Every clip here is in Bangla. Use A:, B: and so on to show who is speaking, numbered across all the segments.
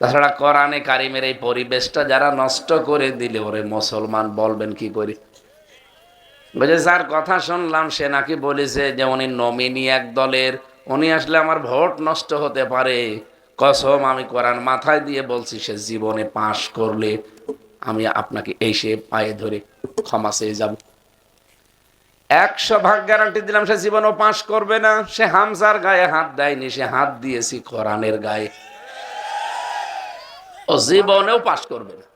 A: তাছাড়া কোরআনে কারিমের এই পরিবেশটা যারা নষ্ট করে দিলে ওরে মুসলমান বলবেন কি করে? বুঝে যার কথা শুনলাম সে নাকি বলেছে যে উনি নমিনি এক দলের, উনি আসলে আমার ভোট নষ্ট হতে পারে। কসম আমি কোরআন মাথায় দিয়ে বলছি, সে জীবনে পাশ করলে আমি আপনাকে এসে পায়ে ধরে ক্ষমা চেয়ে যাব। 100 ভাগ গ্যারান্টি দিলাম সে জীবনও পাশ করবে না। সে হামজার গায়ে হাত দেয়নি, সে হাত দিয়েছি কোরআনের গায়ে, ও জীবনেও পাশ করবে না।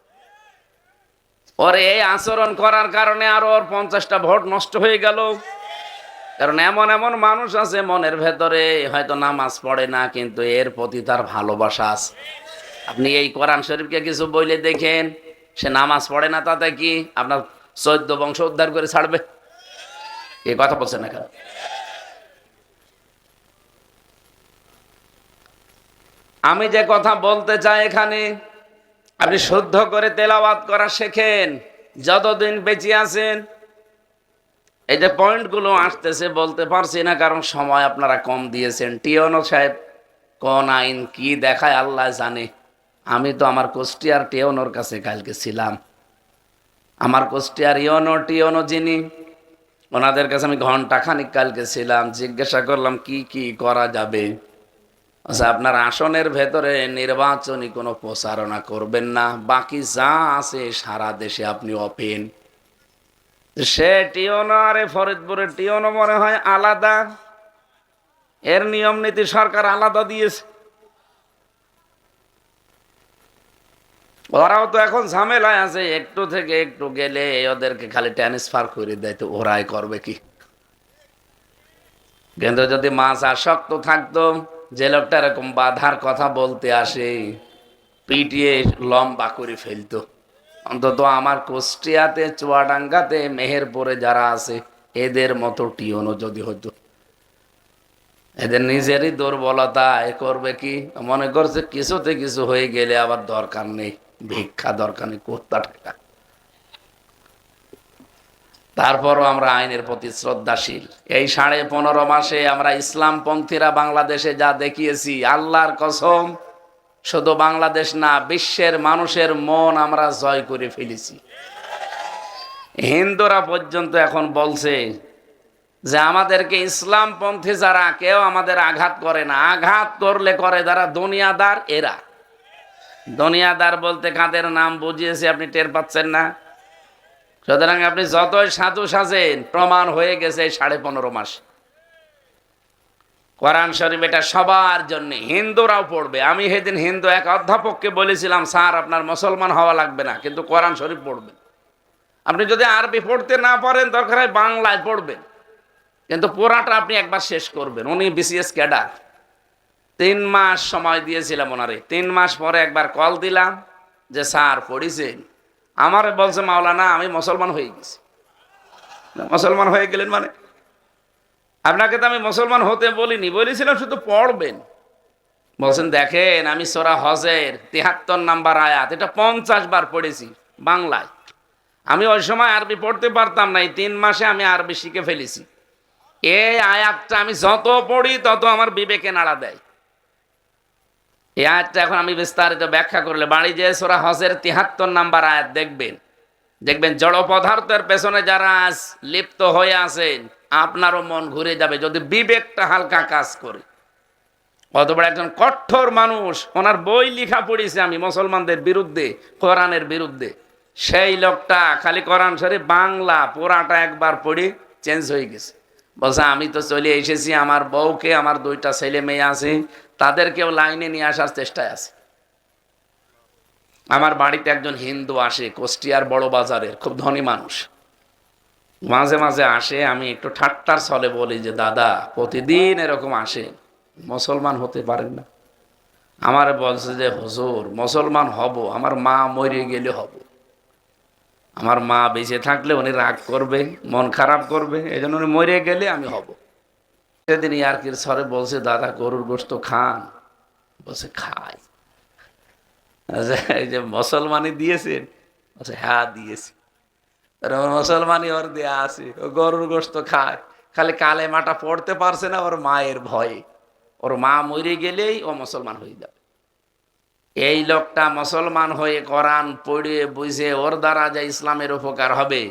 A: ওর এই আচরণ করার কারণে আরো ওর 50টা ভোট নষ্ট হয়ে গেল। কারণ এমন এমন মানুষ আছে মনের ভেতরে হয়তো নামাজ পড়ে না, কিন্তু এর প্রতি তার ভালোবাসা আছে। আপনি এই কোরআন শরীফকে কিছু বইলে দেখেন, সে নামাজ পড়ে না, তাতে কি আপনার 14 বংশ উদ্ধার করে ছাড়বে? এই কথা বলছেন না কেন? আমি যে কথা বলতে চাই এখানে, আপনি শুদ্ধ করে তেলাওয়াত করা শেখেন যতদিন বেঁচে আছেন। এই যে পয়েন্টগুলো আসতেছে বলতে পারছি না, কারণ সময় আপনারা কম দিয়েছেন। টিওনো সাহেব কোন আইন কি দেখায় আল্লাহ জানে। আমি তো আমার কুষ্টিয়ার টিওনোর কাছে কালকে ছিলাম। আমার কুষ্টিয়ার ইওনো টিওনো যিনি, ওনাদের কাছে আমি ঘন্টা খানিক কালকে ছিলাম। জিজ্ঞাসা করলাম কি কি করা যাবে। আচ্ছা, আপনার আসনের ভেতরে নির্বাচনী কোনো প্রচারণা করবেন না, বাকি যা আছে সারা দেশে আপনি ওপেন। সে টিওনো আর ফরিদপুরের টিওনো মনে হয় আলাদা, এর নিয়ম নীতি সরকার আলাদা দিয়েছে। ওরাও তো এখন ঝামেলায় আছে, একটু থেকে একটু গেলে ওদেরকে খালি ট্রান্সফার করে দেয়, তো ওরাই করবে কি? কিন্তু যদি মাছ আসক্ত থাকতো, যে লোকটা এরকম বাধার কথা বলতে আসে পিটিয়ে লম্বা করে ফেলতো। অন্তত আমার কুষ্টিয়াতে, চুয়াডাঙ্গাতে, মেহেরপুরে যারা আছে এদের মতো টিওনো যদি হতো। এদের নিজেরই দুর্বলতা, এ করবে কি? মনে করছে কিছুতে কিছু হয়ে গেলে আবার দরকার নেই, ভিক্ষা দরকার নেই, কোথা টাকা। তারপরও আমরা আইনের প্রতি শ্রদ্ধাশীল। এই 15.5 মাসে আমরা ইসলামপন্থীরা বাংলাদেশে যা দেখিয়েছি, আল্লাহর কসম, শুধু বাংলাদেশ না, বিশ্বের মানুষের মন আমরা জয় করে ফেলেছি। হিন্দুরা পর্যন্ত এখন বলছে যে আমাদেরকে ইসলামপন্থী যারা, কেউ আমাদের আঘাত করে না, আঘাত করলে করে যারা দুনিয়াদার। এরা দুনিয়াদার বলতে কাদের নাম বুঝিয়েছে আপনি টের পাচ্ছেন না? সুতরাং আপনি যতই সাধু সাজেন, প্রমাণ হয়ে গেছে 15.5 মাস। কোরআন শরীফ এটা সবার জন্য, হিন্দুরাও পড়বে। আমি সেদিন হিন্দু এক অধ্যাপককে বলেছিলাম, স্যার আপনার মুসলমান হওয়া লাগবে না, কিন্তু কোরআন শরীফ পড়বেন। আপনি যদি আরবি পড়তে না পারেন, দরকার হয় বাংলায় পড়বেন, কিন্তু পুরাটা আপনি একবার শেষ করবেন। উনি বিসিএস ক্যাডার, 3 মাস সময় দিয়েছিলাম ওনারে। 3 মাস পরে একবার কল দিলাম যে স্যার পড়িছেন? আমারে বলছে, মাওলানা আমি মুসলমান হয়ে গেছি। মুসলমান হয়ে গেলেন মানে? আপনাকে তো আমি মুসলমান হতে বলিনি, বলেছিলাম শুধু পড়বেন। বলছেন দেখেন, আমি সূরা হজের 73 নাম্বার আয়াত এটা 50 বার পড়েছি বাংলায়। আমি ওই সময় আরবি পড়তে পারতাম না, এই 3 মাসে আমি আরবি শিখে ফেলেছি। এই আয়াতটা আমি যত পড়ি তত আমার বিবেকে নাড়া দেয়। এই আয়াতটা এখন আমি বিস্তারিত ব্যাখ্যা করলে, বাড়ি যে সূরা হজের 73 নাম্বার আয়াত দেখবেন, দেখবেন জড় পদার্থের পেছনে যারা আজ লিপ্ত হয়ে আছেন, আপনারও মন ঘুরে যাবে যদি বিবেকটা হালকা কাজ করে। অতবার একজন কঠোর মানুষ, ওনার বই লেখা পড়েছে আমি মুসলমানদের বিরুদ্ধে, কোরআনের বিরুদ্ধে। সেই লোকটা খালি কোরআন শরীফ বাংলা পুরাটা একবার পড়ে চেঞ্জ হয়ে গেছে। বলছে আমি তো চলে এসেছি, আমার বউকে, আমার 2টা ছেলে মেয়ে আছে, তাদেরকেও লাইনে নিয়ে আসার চেষ্টায় আছে। আমার বাড়িতে একজন হিন্দু আসে, কুষ্টিয়ার বড় বাজারের, খুব ধনী মানুষ। মাঝে মাঝে আসে, আমি একটু ঠাট্টার ছলে বলি যে দাদা প্রতিদিন এরকম আসে, মুসলমান হতে পারেন না? আমার বলছে যে হুজুর মুসলমান হব, আমার মা মরে গেলে হব। আমার মা বেঁচে থাকলে উনি রাগ করবে, মন খারাপ করবে, এই জন্য উনি মরে গেলে আমি হব। সেদিন ইয়ার্কির ছলে বলছে দাদা গরুর গোশত খান? বলছে খাই। এই যে মুসলমানই দিয়েছেন? বলছে হ্যাঁ দিয়েছি। মুসলমানই ওর দেয়া আছে, ও গরুর গোশত খায়, খালি কালেমাটা পড়তে পারছে না ওর মায়ের ভয়ে। ওর মা মরে গেলেই ও মুসলমান হয়ে যাবে। এই লোকটা মুসলমান হয়ে কোরআন পড়ে বুঝে ওর দ্বারা যে ইসলামের উপকার হবে,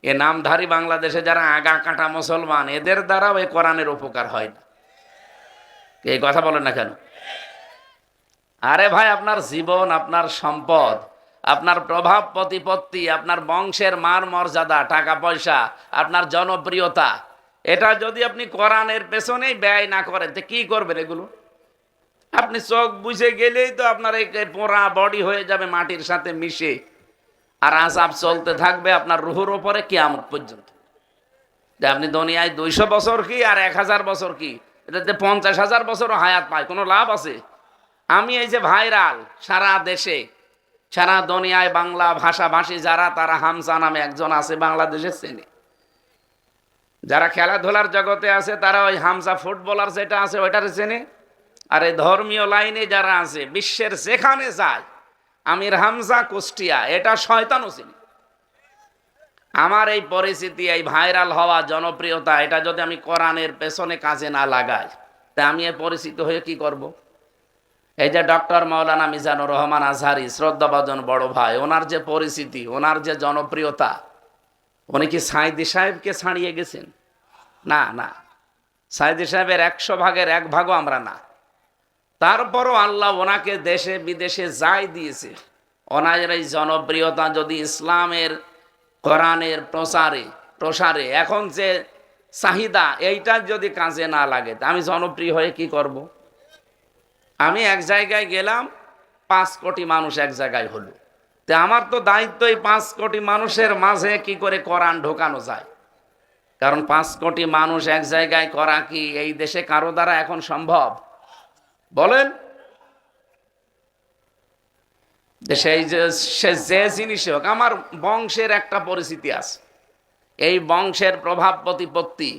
A: এ নামধারী বাংলাদেশে যারা আগা কাটা মুসলমান, এদের দ্বারাও এই কোরআনের উপকার হয় না। এই কথা বলেন না কেন? আরে ভাই, আপনার জীবন, আপনার সম্পদ, আপনার প্রভাব প্রতিপত্তি, আপনার বংশের মান মর্যাদা, টাকা পয়সা, আপনার জনপ্রিয়তা, এটা যদি আপনি কোরআনের পেছনেই ব্যয় না করেন তো কি করবেন এগুলো? আপনি চোখ বুঝে গেলেই তো আপনার এই পোড়া বডি হয়ে যাবে মাটির সাথে মিশে, আর আযাব চলতে থাকবে আপনার রুহুর ওপরে কিয়ামত পর্যন্ত। যে আপনি দুনিয়ায় 200 বছর কি আর 1000 বছর কি, এটাতে 50,000 বছরও হায়াত পায়, কোনো লাভ আছে? আমি এই যে ভাইরাল সারা দেশে, সারা দুনিয়ায় বাংলা ভাষাভাষী যারা, তারা হামজা নামে একজন আছে বাংলাদেশের চেনে। যারা খেলাধুলার জগতে আছে তারা ওই হামজা ফুটবলার যেটা আছে ওইটার চেনে। আর এই ধর্মীয় লাইনে যারা আছে, বিশ্বের যেখানে যায় আমির হামজা কুষ্টিয়া, এটা শয়তানও চিনি। আমার এই পরিস্থিতি, এই ভাইরাল হওয়া, জনপ্রিয়তা, এটা যদি আমি কোরআনের পেছনে কাজে না লাগাই, তা আমি এই পরিচিত হয়ে কি করব? এই যে ডক্টর মাওলানা মিজানুর রহমান আজহারি, শ্রদ্ধাভাজন বড় ভাই, ওনার যে পরিচিতি, ওনার যে জনপ্রিয়তা, উনি কি সাইদি সাহেবকে ছাড়িয়ে গেছেন? না না, সাইদি সাহেবের 100 ভাগের 1 ভাগও আমরা না। তারপরও আল্লাহ ওনাকে দেশে বিদেশে যাই দিয়েছে। ওনার এই জনপ্রিয়তা যদি ইসলামের কোরআনের প্রসারে এখন যে চাহিদা, এইটা যদি কাজে না লাগে, তা আমি জনপ্রিয় হয়ে কি করব? আমি এক জায়গায় গেলাম, 5 কোটি মানুষ এক জায়গায় হলো, তা আমার তো দায়িত্ব এই 5 কোটি মানুষের মাঝে কি করে কোরআন ঢোকানো যায়। কারণ 5 কোটি মানুষ এক জায়গায় করা কি এই দেশে কারো দ্বারা এখন সম্ভব? বলেন। সেই যে জিনিস হোক, আমার বংশের একটা পরিচিতি আছে, এই বংশের প্রভাব প্রতিপত্তি,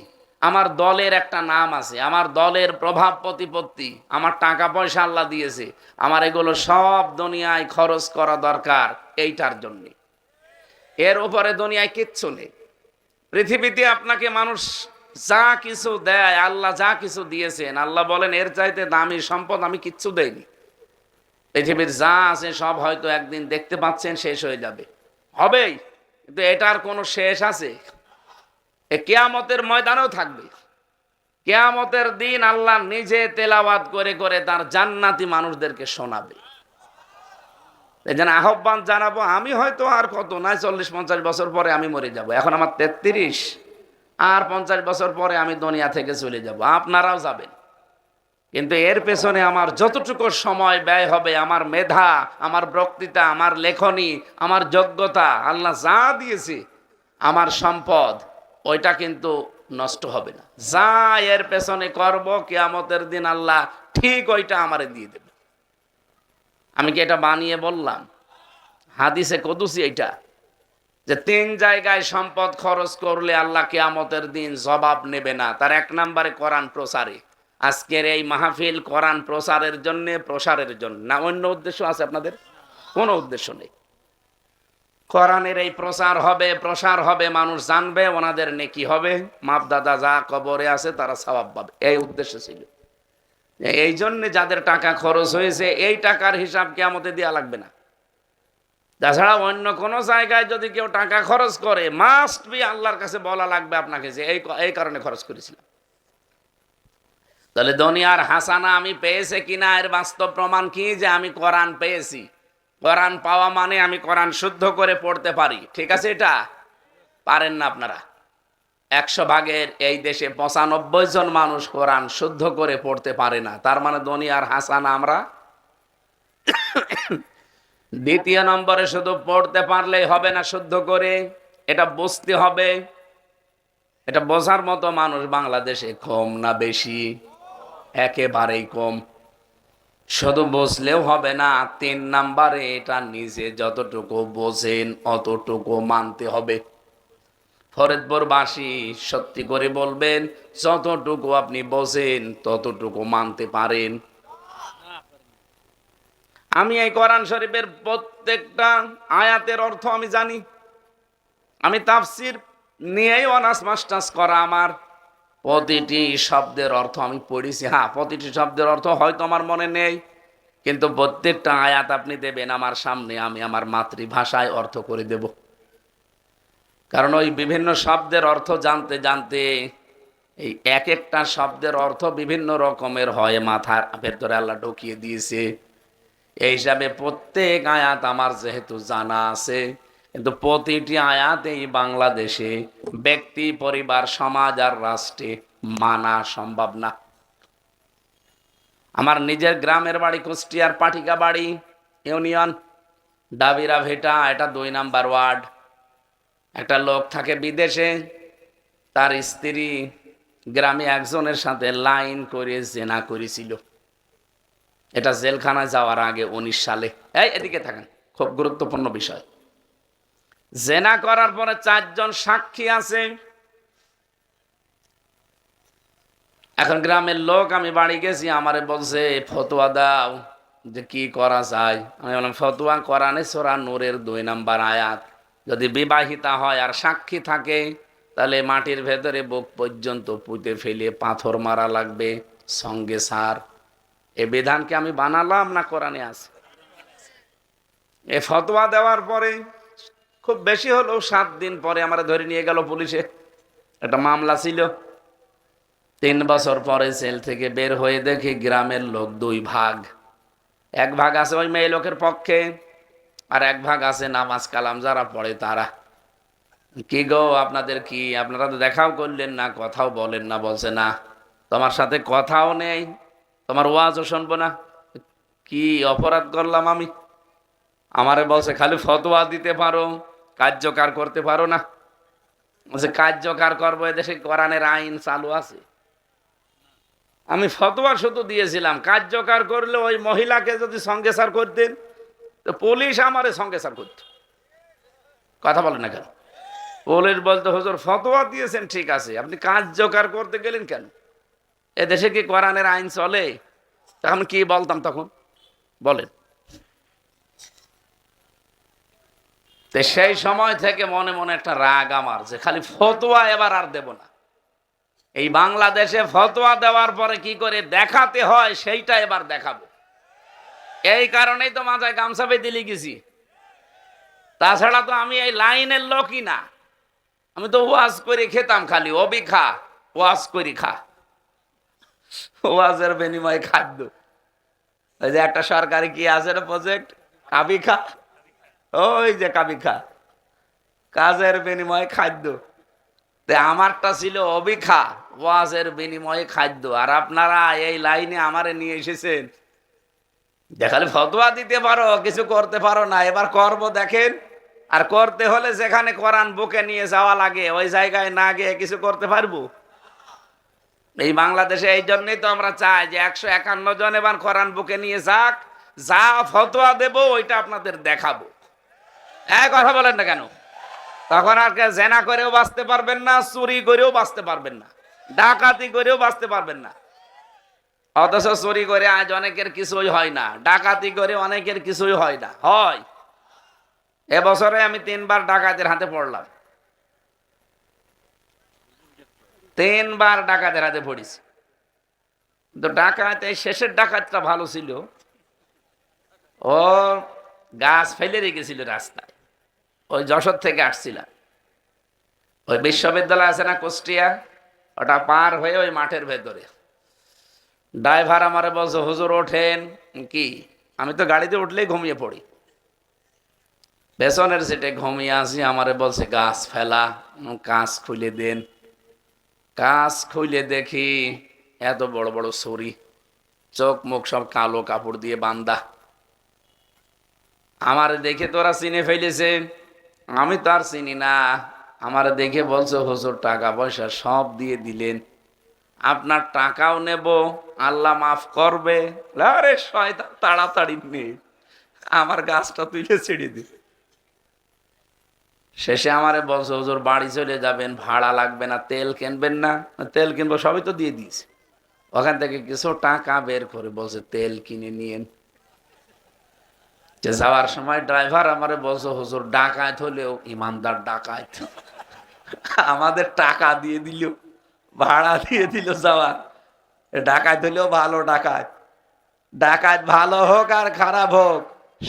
A: আমার দলের একটা নাম আছে, আমার দলের প্রভাব প্রতিপত্তি, আমার টাকা পয়সা আল্লাহ দিয়েছে, আমার এগুলো সব দুনিয়ায় খরচ করা দরকার এইটার জন্য। এর উপরে দুনিয়ায় কিচ্ছু নেই। পৃথিবীতে আপনাকে মানুষ যা কিছু দেয়, আল্লাহ যা কিছু দিয়েছেন, আল্লাহ বলেন এর চাইতে দামি সম্পদ আমি কিচ্ছু দেইনি। পৃথিবীর যা আছে সব হয়তো একদিন দেখতে পাচ্ছেন শেষ হয়ে যাবে, হবেই, কিন্তু এটার কোনো শেষ আছে? এ কিয়ামতের ময়দানেও থাকবে। কিয়ামতের দিন আল্লাহ নিজে তেলাওয়াত করে করে তার জান্নাতি মানুষদেরকে শোনাবে। এই জন্য আহ্বান জানাবো, আমি হয়তো আর কত নাই 40-50 বছর পরে আমি মরে যাব। এখন আমার 33, আর 50 বছর পরে আমি দুনিয়া থেকে চলে যাব, আপনারাও যাবেন। কিন্তু এর পেছনে আমার যতটুকু সময় ব্যয় হবে, আমার মেধা, আমার বক্তৃতা, আমার লেখনী, আমার যোগ্যতা, আল্লাহ যা দিয়েছে, আমার সম্পদ, ওইটা কিন্তু নষ্ট হবে না। যা এর পেছনে করব, কিয়ামতের দিন আল্লাহ ঠিক ওইটা আমারে দিয়ে দেবে। আমি কি এটা বানিয়ে বললাম? হাদিসে কুদসি এইটা, যে 3 জায়গায় সম্পদ খরচ করলে আল্লাহ কিয়ামতের দিন জবাব নেবে না। তার 1 নম্বরে কোরআন প্রচারে। আজকের এই মাহফিল কোরআন প্রসারের জন্য না, অন্য উদ্দেশ্য আছে আপনাদের? কোনো উদ্দেশ্য নেই। কোরআনের এই প্রসার হবে, মানুষ জানবে, ওনাদের নেকি হবে, মাপ দাদা যা কবরে আছে তারা সওয়াব পাবে, এই উদ্দেশ্য ছিল। এই জন্য যাদের টাকা খরচ হয়েছে, এই টাকার হিসাব কিয়ামতে দেয়া লাগবে না। তাছাড়া অন্য কোনো জায়গায় যদি কেউ টাকা খরচ করে, মাস্ট বি আল্লাহর কাছে বলা লাগবে আপনাকে যে এই কারণে খরচ করেছিলাম। তাহলে দুনিয়ার হাসানা আমি পেয়েছে কিনা, এর বাস্তব প্রমাণ কি? যে আমি কোরআন পেয়েছি। কোরআন পাওয়া মানে আমি কোরআন শুদ্ধ করে পড়তে পারি, ঠিক আছে? এটা পারেন না আপনারা। 100 ভাগের এই দেশে 95 জন মানুষ কোরআন শুদ্ধ করে পড়তে পারে না। তার মানে দুনিয়ার হাসানা আমরা। দ্বিতীয় নম্বরে, শুধু পড়তে পারলেই হবে না শুদ্ধ করে, এটা বুঝতে হবে। এটা বোঝার মতো মানুষ বাংলাদেশে কম না বেশি? একেবারেই কম। শুধু বুঝলেও হবে না, 3 নম্বরে এটা নিজে যতটুকু বোঝেন অতটুকু মানতে হবে। ফরিদপুরবাসী সত্যি করে বলবেন, যতটুকু আপনি বোঝেন ততটুকু মানতে পারেন। আমি এই কোরআন শরীফের প্রত্যেকটা আয়াতের অর্থ আমি জানি। আমি তাফসির নিয়েই অনার্স মাস্টার্স করা আমার। প্রতিটি শব্দের অর্থ আমি পড়েছি। হ্যাঁ, প্রতিটি শব্দের অর্থ হয়তো আমার মনে নেই, কিন্তু প্রত্যেকটা আয়াত আপনি দেবেন আমার সামনে, আমি আমার মাতৃভাষায় অর্থ করে দেব। কারণ ওই বিভিন্ন শব্দের অর্থ জানতে জানতে এই এক একটা শব্দের অর্থ বিভিন্ন রকমের হয়, মাথার ভেতরে আল্লাহ ঢুকিয়ে দিয়েছে। এই হিসাবে প্রত্যেক আয়াত আমার যেহেতু জানা আছে, কিন্তু প্রতিটি আয়াত এই বাংলাদেশে ব্যক্তি, পরিবার, সমাজ আর রাষ্ট্রে মানা সম্ভব না। আমার নিজের গ্রামের বাড়ি কুষ্টিয়ার পাটিকা বাড়ি ইউনিয়ন, ডাবিরা ভেটা, এটা 2 নাম্বার ওয়ার্ড। একটা লোক থাকে বিদেশে, তার স্ত্রী গ্রামে একজনের সাথে লাইন করে জেনা করেছিল। এটা জেলখানায় যাওয়ার আগে 19 সালে। এদিকে থাকেন, খুব গুরুত্বপূর্ণ বিষয়। জেনা করার পরে 4 জন সাক্ষী আছে। এখন গ্রামের লোক, আমি বাড়ি গেছি, আমারে বলছে ফতোয়া দাও যে কি করা যায়। আমি বললাম ফতোয়া কোরআনে সূরা নূরের 2 নাম্বার আয়াত, যদি বিবাহিতা হয় আর সাক্ষী থাকে তাহলে মাটির ভেতরে বুক পর্যন্ত পুঁতে ফেলে পাথর মারা লাগবে, সঙ্গে সার। এ বিধানকে আমি বানালাম না কোরআনে আছে? এ ফতোয়া দেওয়ার পরে খুব বেশি হলেও 7 দিন পরে আমরা ধরে নিয়ে গেল পুলিশে। একটা মামলা ছিল। 3 বছর পরে জেল থেকে বের হয়ে দেখি গ্রামের লোক 2 ভাগ। এক ভাগ আছে ওই মেয়ে লোকের পক্ষে, আর এক ভাগ আছে নামাজ কালাম যারা পড়ে তারা। কি গো আপনাদের কি, আপনারা তো দেখাও করলেন না, কথাও বলেন না। বলছে না, তোমার সাথে কথাও নেই, তোমার ওয়াজও শুনবো না। কি অপরাধ করলাম আমি? আমারে বলছে খালি ফতোয়া দিতে পারো, কার্যকর করতে পারো না। বলছে কার্যকর করবো, এদেশে কোরআনের আইন চালু আছে। আমি ফতোয়া শুধু দিয়েছিলাম, কার্যকর করলে ওই মহিলাকে যদি সঙ্গেসার করতেন তো পুলিশ আমারে সঙ্গেসার করত। কথা বলেন না কেন? পুলিশ বলতো হুজুর ফতোয়া দিয়েছেন ঠিক আছে, আপনি কার্যকর করতে গেলেন কেন? এদেশে কি কোরআনের আইন চলে? তখন কি বলতাম তখন বলেন? তো সেই সময় থেকে মনে মনে একটা রাগ আমার, যে খালি ফতোয়া এবার আর দেব না। এই বাংলাদেশে ফতোয়া দেওয়ার পরে কি করে দেখাতে হয় সেইটা এবার দেখাবো। এই কারণেই তো মাথায় গামছা বেঁধে লিখেছি। তাছাড়া তো আমি এই লাইনের লোকই না। আমি তো ওয়াজ করে খেতাম, খালি অবি খা, ওয়াজ করি খা, ওয়াজের বিনিময়ে খাদ্য। ওই যে একটা সরকারি কি আছে না প্রজেক্ট, কাবি খা, ওই যে কাবি খা, কাজের বিনিময়ে খাদ্য। আমারটা ছিল অবিখা, ওয়াজের বিনিময়ে খাদ্য। আর আপনারা এই লাইনে আমারে নিয়ে এসেছেন, দেখালে ফতোয়া দিতে পারো, কিছু করতে পারো না। এবার করব দেখেন। আর করতে হলে যেখানে কোরআন বুকে নিয়ে যাওয়া লাগে ওই জায়গায় না গিয়ে কিছু করতে পারবো? এই বাংলাদেশে এই জন্যই তো আমরা চাই যে 151 জন এবার কোরআন বুকে নিয়ে যাক, যা ফতোয়া দেব ওইটা আপনাদের দেখাবো। কথা বলেন না কেন? তখন আর জেনা করেও বাঁচতে পারবেন না, চুরি করেও বাঁচতে পারবেন না, ডাকাতি করেও বাঁচতে পারবেন না। অথচ চুরি করে আজ অনেকের কিছুই হয় না, ডাকাতি করে অনেকের কিছুই হয় না। হয়, এবছরে আমি 3 বার ডাকাতের হাতে পড়লাম, 3 বার ডাকাতের হাতে পড়েছি। তো ডাকাত, এই শেষের ডাকাতটা ভালো ছিল। ও গাছ ফেলে রেখেছিল রাস্তায়, ওই যশোর থেকে আসছিলাম। ওই বিশ্ববিদ্যালয় আছে না কুষ্টিয়া, ওটা পার হয়ে ওই মাঠের ভেতরে ড্রাইভার আমারে বলছে হুজুর ওঠেন। কি, আমি তো গাড়িতে উঠলেই ঘুমিয়ে পড়ি, পেছনের সিটে ঘুমিয়ে আসি। আমারে বলছে গাছ ফেলা, কাঁচ খুলে দেন। কাঁচ খুলে দেখি এত বড় বড় ছুরি, চোখ মুখ সব কালো কাপড় দিয়ে বান্ধা। আমারে দেখে তোরা চিনে ফেলেছে, আমি তো আর চিনি না। আমার দেখে বলছে হুজুর টাকা পয়সা সব দিয়ে দিলেন, আপনার টাকাও নেব, আল্লাহ মাফ করবে। আরে শয়তান, তাড়াতাড়ি নে, আমার গাছটা তুলে ছেড়ে দি। শেষে আমারে বলছে হুজুর বাড়ি চলে যাবেন, ভাড়া লাগবে না, তেল কিনবেন না? তেল কিনবো, সবই তো দিয়ে দিয়েছে। ওখান থেকে কিছু টাকা বের করে বলছে তেল কিনে নিয়েন। যাওয়ার সময় ড্রাইভার আমারে বলছে হুজুর ডাকাত হলেও ইমানদার ডাকাত, আমাদের টাকা দিয়ে দিল, ভাড়া দিয়ে দিল যাওয়ার, ডাকাত হলেও ভালো ডাকাত। ডাকাত ভালো হোক আর খারাপ হোক,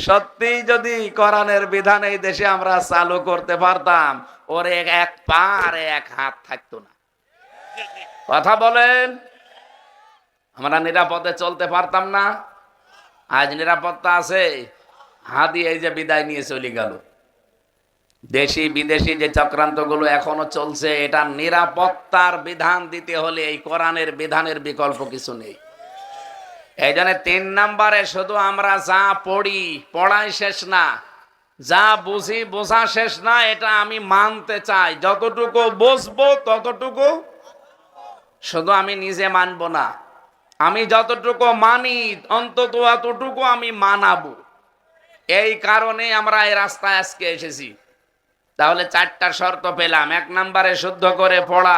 A: সত্যি যদি কোরআনের বিধান এই দেশে আমরা চালু করতে পারতাম, ওর এক পা আর এক হাত থাকতো না। কথা বলেন, আমরা নিরাপদে চলতে পারতাম না? আজ নিরাপত্তা আছে? হাদি এই যে বিদায় নিয়ে চলে গেল। দেশি বিদেশি যে চক্রান্তগুলো এখনো চলছে, এটা নিরাপত্তার বিধান দিতে হলে এই কোরআনের বিধানের বিকল্প কিছু নেই। এই জন্য 3 নম্বরে শুধু আমরা যা পড়ি, পড়াই শেষ না, যা বুঝি বোঝা শেষ না, এটা আমি মানতে চাই। যতটুকু বুঝবো ততটুকু, শুধু আমি নিজে মানবো না, আমি যতটুকু মানি অন্তত এতটুকু আমি মানাবো। এই কারণে আমরা এই রাস্তায় আজকে এসেছি। তাহলে 4টা শর্ত পেলাম। 1 নম্বরে শুদ্ধ করে পড়া,